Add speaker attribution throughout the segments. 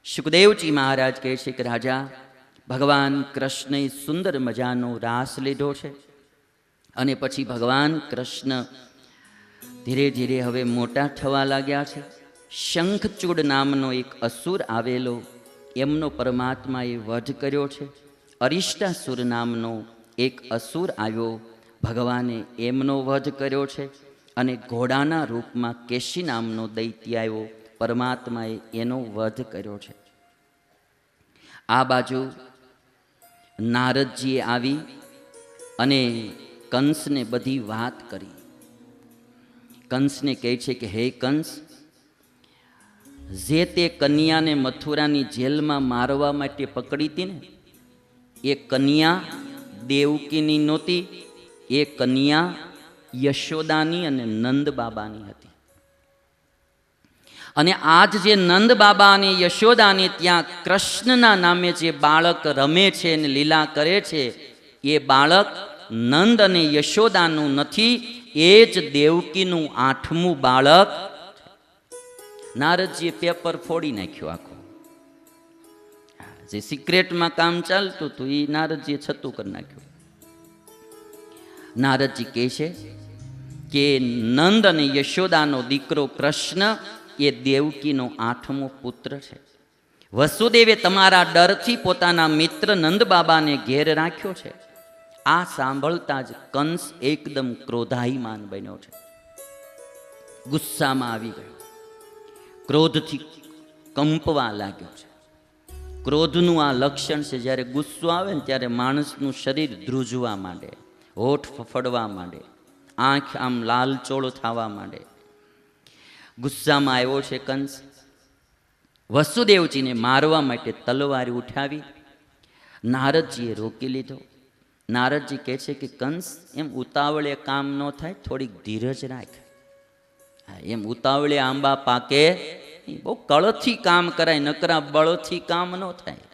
Speaker 1: સુખદેવજી મહારાજ કહે છે કે રાજા, ભગવાન કૃષ્ણે સુંદર મજાનો રાસ લીધો છે અને પછી ભગવાન કૃષ્ણ ધીરે ધીરે હવે મોટા થવા લાગ્યા છે. શંખચૂડ નામનો એક અસુર આવેલો, એમનો પરમાત્માએ વધ કર્યો છે. અરિષ્ટાસુર નામનો એક અસુર આવ્યો, ભગવાને એમનો વધ કર્યો છે. અને ઘોડાના રૂપમાં કેશી નામનો દૈત્ય આવ્યો, પરમાત્માએ એનો વધ કર્યો છે. આ બાજુ નારદજીએ આવી અને કંસને બધી વાત કરી. કંસને કહે છે કે હે કંસ, જે તે કન્યાને મથુરાની જેલમાં મારવા માટે પકડી હતી ને, એ કન્યા દેવકીની નહોતી, એ કન્યા યશોદાની અને નંદ બાબાની હતી. અને આજ જે નંદ બાબા અને યશોદાને ત્યાં કૃષ્ણના નામે જે બાળક રમે છે અને લીલા કરે છે, એ બાળક નંદ અને યશોદાનું નથી, એ જ દેવકીનું 8મું બાળક. નારદજીએ પેપર ફોડી નાખ્યું આખું. જે સિક્રેટમાં કામ ચાલતું હતું એ નારદજીએ છતું કરી નાખ્યું. નારદજી કહે છે કે નંદ અને યશોદાનો દીકરો કૃષ્ણ એ દેવકીનો 8મો પુત્ર છે. વસુદેવે તમારા ડરથી પોતાના મિત્ર નંદ બાબાને ઘેર રાખ્યો છે. આ સાંભળતા જ કંસ એકદમ ક્રોધાયમાન બન્યો છે, ગુસ્સામાં આવી ગયો, ક્રોધથી કંપવા લાગ્યો છે. ક્રોધનું આ લક્ષણ છે, જ્યારે ગુસ્સો આવે ને ત્યારે માણસનું શરીર ધ્રુજવા માંડે, હોઠ ફફડવા માંડે, આંખ આમ લાલચોળ થવા માંડે. ગુસ્સામાં આવ્યો છે કંસ. વસુદેવજીને મારવા માટે તલવાર ઉઠાવી. નારદજીએ રોકી લીધો. નારદજી કહે છે કે કંસ, એમ ઉતાવળે કામ ન થાય, થોડીક ધીરજ રાખ. એમ ઉતાવળે આંબા પાકે, બહુ કળથી કામ કરાય, નકરા બળથી કામ ન થાય.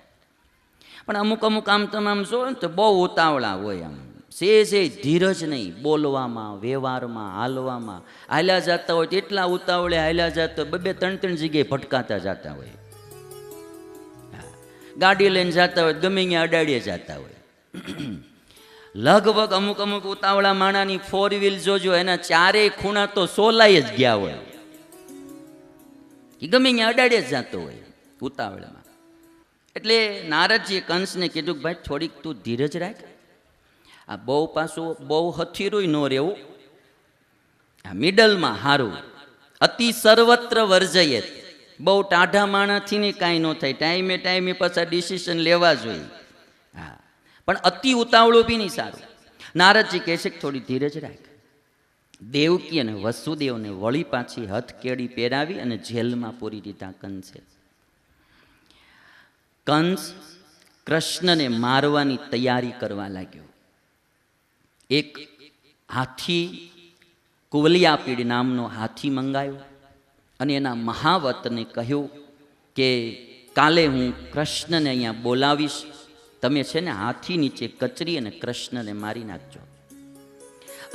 Speaker 1: પણ અમુક અમુક આમ તમે આમ જો ને તો બહુ ઉતાવળા હોય, આમ સે ધીરજ નહીં, બોલવામાં, વ્યવહારમાં, હાલવામાં. હાલ્યા જતા હોય તો એટલા ઉતાવળે હાલ્યા જતા હોય, 2-3 જગ્યાએ ભટકાતા જતા હોય. ગાડી લઈને જતા હોય, ગમે ત્યાં અડાડીએ જતા હોય. લગભગ અમુક અમુક ઉતાવળા માણાની 4 વ્હીલ જોજો, એના 4 ખૂણા તો સોલાઈ જ ગયા હોય, એ ગમે ત્યાં અડાડે જ જતો હોય ઉતાવળમાં. એટલે નારદજીએ કંસને કીધું કે ભાઈ થોડીક તું ધીરજ રાખ. આ બહુ પાછું બહુ હથીરું ન રહેવું, આ મિડલમાં હારું. અતિ સર્વત્ર વર્જયે, બહુ ટાઢા માણાથી ને કાંઈ ન થાય, ટાઈમે ટાઈમે પાછા ડિસિઝન લેવા જોઈએ. હા, પણ અતિ ઉતાવળું બી નહીં સારું. નારદજી કહે છે કે થોડી ધીરજ રાખ. દેવકી અને વસુદેવને વળી પાછી હથકેળી પહેરાવી અને જેલમાં પૂરી દીધા કંસે. કંસ કૃષ્ણને મારવાની તૈયારી કરવા લાગ્યો. એક હાથી, કુવલિયાપીડ નામનો હાથી મંગાયો અને એના મહાવતને કહ્યું કે કાલે હું કૃષ્ણને અહીંયા બોલાવીશ, તમે છે ને હાથી નીચે કચરી અને કૃષ્ણને મારી નાખજો.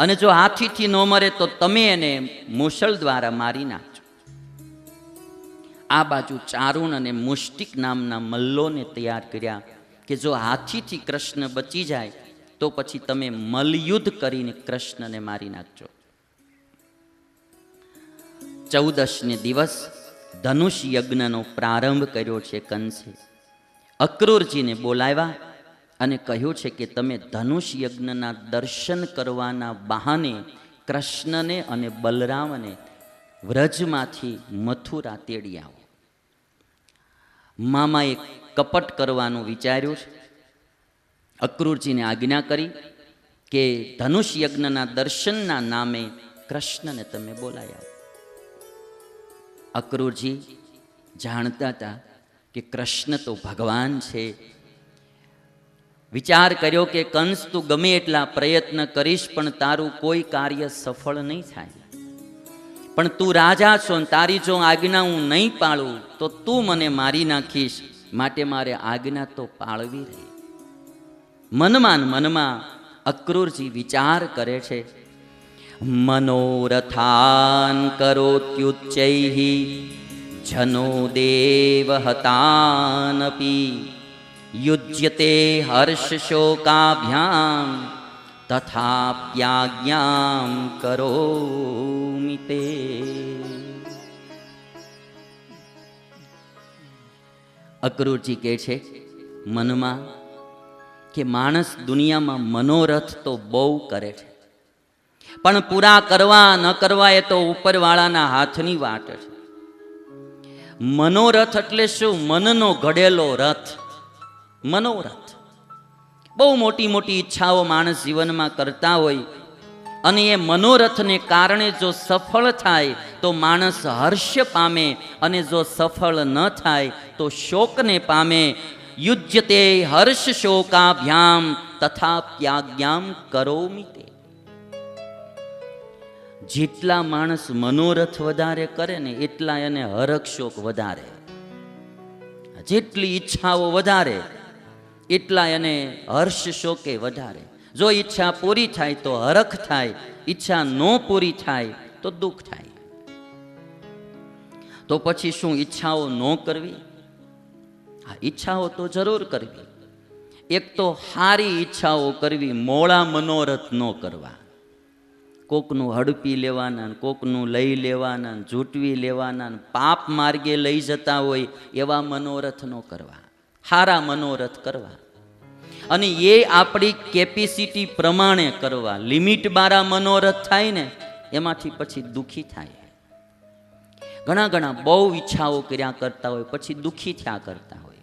Speaker 1: અને જો હાથીથી ન મરે તો તમે એને મુસળ દ્વારા મારી નાખજો. આ બાજુ ચારુણ અને મુષ્ટિક નામના મલ્લોને તૈયાર કર્યા કે જો હાથીથી કૃષ્ણ બચી જાય તો પછી તમે મલયુદ્ધ કરીને કૃષ્ણને મારી નાખજો. 14ને દિવસ ધનુષ યજ્ઞનો પ્રારંભ કર્યો છે કંસે. અક્રૂરજીને બોલાવ્યા અને કહ્યું છે કે તમે ધનુષ યજ્ઞના દર્શન કરવાના બહાને કૃષ્ણને અને બલરામને વ્રજમાંથી મથુરા તેડી આવો. મામાએ કપટ કરવાનું વિચાર્યું છે. અક્રૂરજીને આજ્ઞા કરી કે ધનુષ યજ્ઞના દર્શનના નામે કૃષ્ણને તમે બોલાવી આવો. અક્રૂરજી જાણતા હતા કે કૃષ્ણ તો ભગવાન છે. વિચાર કર્યો કે કંસ તું ગમે એટલા પ્રયત્ન કરીશ પણ તારું કોઈ કાર્ય સફળ નહીં થાય. પણ તું રાજા છો ને તારી જો આજ્ઞા હું નહીં પાળું તો તું મને મારી નાખીશ, માટે મારે આજ્ઞા તો પાળવી રહી. મનમાં અક્રૂરજી વિચાર કરે છે. મનોરથાન કરોત્યુચ્ચૈઃ જનો દેવ હતાનપી યુજ્યતે હર્ષ શોકાભ્યામ તથાપ્યાજ્ઞામ કરોમિ તે. અક્રૂરજી કહે છે મનમાં કે માણસ દુનિયામાં મનોરથ તો બહુ કરે છે, પણ પૂરા કરવા ન કરવા એ તો ઉપરવાળાના હાથની વાત છે. મનોરથ એટલે શું? મનનો ઘડેલો રથ. મનોરથ બહુ મોટી મોટી ઈચ્છાઓ માણસ જીવનમાં કરતા હોય અને એ મનોરથને કારણે જો સફળ થાય તો માણસ હર્ષ પામે અને જો સફળ ન થાય તો શોકને પામે. યુજ્યતે હર્ષ શોકાભ્યામ તથાપ્યાજ્ઞામ કરોમિ તે. જેટલા માણસ મનોરથ વધારે કરે ને એટલા એને હરખ શોક વધારે. જેટલી ઈચ્છાઓ વધારે એટલા એને હર્ષ શોકે વધારે. જો ઈચ્છા પૂરી થાય તો હરખ થાય, ઈચ્છા ન પૂરી થાય તો દુઃખ થાય. તો પછી શું ઈચ્છાઓ ન કરવી? હા, ઈચ્છાઓ તો જરૂર કરવી. એક તો સારી ઈચ્છાઓ કરવી, મોળા મનોરથ ન કરવા. કોકનું હડપી લેવાના, કોકનું લઈ લેવાના, ઝૂંટવી લેવાના, પાપ માર્ગે લઈ જતા હોય એવા મનોરથ ન કરવા. સારા મનોરથ કરવા અને એ આપણી કેપેસિટી પ્રમાણે કરવા. લિમિટ બારા મનોરથ થાય ને એમાંથી પછી દુઃખી થાય. ઘણા ઘણા બહુ ઈચ્છાઓ કર્યા કરતા હોય પછી દુઃખી થયા કરતા હોય.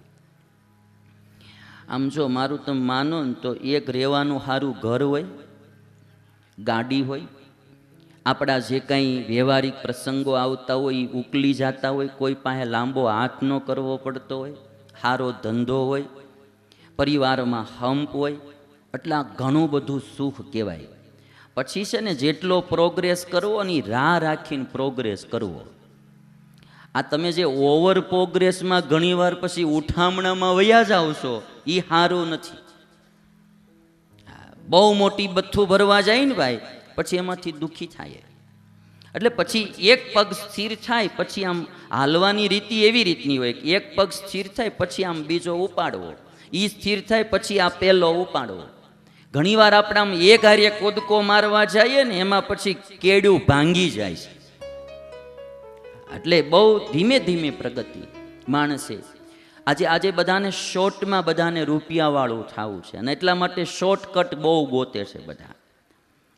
Speaker 1: આમ જો મારું તમે માનો ને તો એક રહેવાનું સારું ઘર હોય, ગાડી હોય, આપણા જે કંઈ વ્યવહારિક પ્રસંગો આવતા હોય એ ઉકલી જતા હોય, કોઈ પાસે લાંબો હાથ ન કરવો પડતો હોય, સારો ધંધો હોય, પરિવારમાં હંપ હોય, એટલે આ ઘણું બધું સુખ કહેવાય. પછી છે ને જેટલો પ્રોગ્રેસ કરવો ને રાહ રાખીને પ્રોગ્રેસ કરવો. આ તમે જે ઓવર પ્રોગ્રેસમાં ઘણીવાર પછી ઉઠામણામાં વયા જાઓ છો એ સારું નથી. બહુ મોટી બથ્થું ભરવા જાય ને ભાઈ પછી એમાંથી દુઃખી થાય. એટલે પછી એક પગ સ્થિર થાય પછી આમ હાલવાની રીતિ એવી રીતની હોય કે એક પગ સ્થિર થાય પછી આમ બીજો ઉપાડવો, એ સ્થિર થાય પછી આ પહેલો ઉપાડવો. ઘણીવાર આપણે આમ એક હારે કૂદકો મારવા જઈએ ને એમાં પછી કેડું ભાંગી જાય છે. એટલે બહુ ધીમે ધીમે પ્રગતિ માણસે આજે બધાને શોર્ટમાં બધાને રૂપિયાવાળું થવું છે અને એટલા માટે શોર્ટકટ બહુ ગોતે છે બધા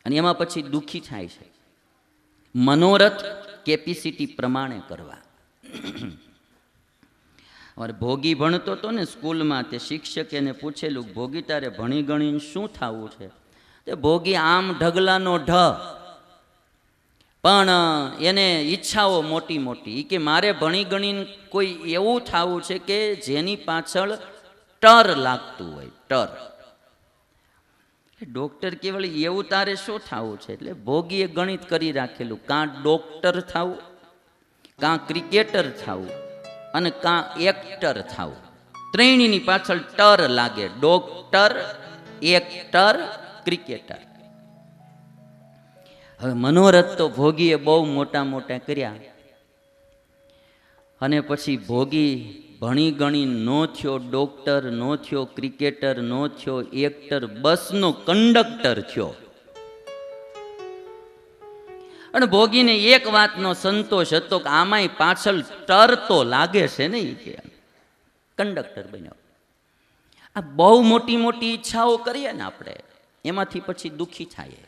Speaker 1: અને એમાં પછી દુઃખી થાય છે. મનોરથ કેપેસિટી પ્રમાણે કરવા. હવે ભોગી ભણતો હતો ને સ્કૂલમાં, તે શિક્ષકે એને પૂછેલું ભોગી તારે ભણી ગણીને શું થવું છે? તે ભોગી આમ ઢગલાનો ઢ, પણ એને ઈચ્છાઓ મોટી મોટી. કે મારે ભણી ગણીને કોઈ એવું થવું છે કે જેની પાછળ ટર લાગતું હોય, ટર. ડોક્ટર કેવળ એવું તારે શું થવું છે? એટલે ભોગીએ ગણિત કરી રાખેલું, કાં ડોક્ટર થવું, કાં ક્રિકેટર થવું અને કાં એક્ટર થવું. ત્રણેયની પાછળ ટર લાગે, ડોક્ટર, એક્ટર, ક્રિકેટર. હવે મનોરથ તો ભોગીએ બહુ મોટા મોટા કર્યા અને પછી ભોગી ભણી ગણી નો થયો ડોક્ટર, નો થયો ક્રિકેટર, નો થયો એક્ટર, બસનો કંડક્ટર થયો. અને ભોગીને એક વાતનો સંતોષ હતો કે આમાંય પાછળ ટર તો લાગે છે ને, કે કંડક્ટર બન્યો. આ બહુ મોટી મોટી ઈચ્છાઓ કરીએ ને આપણે એમાંથી પછી દુઃખી થાય.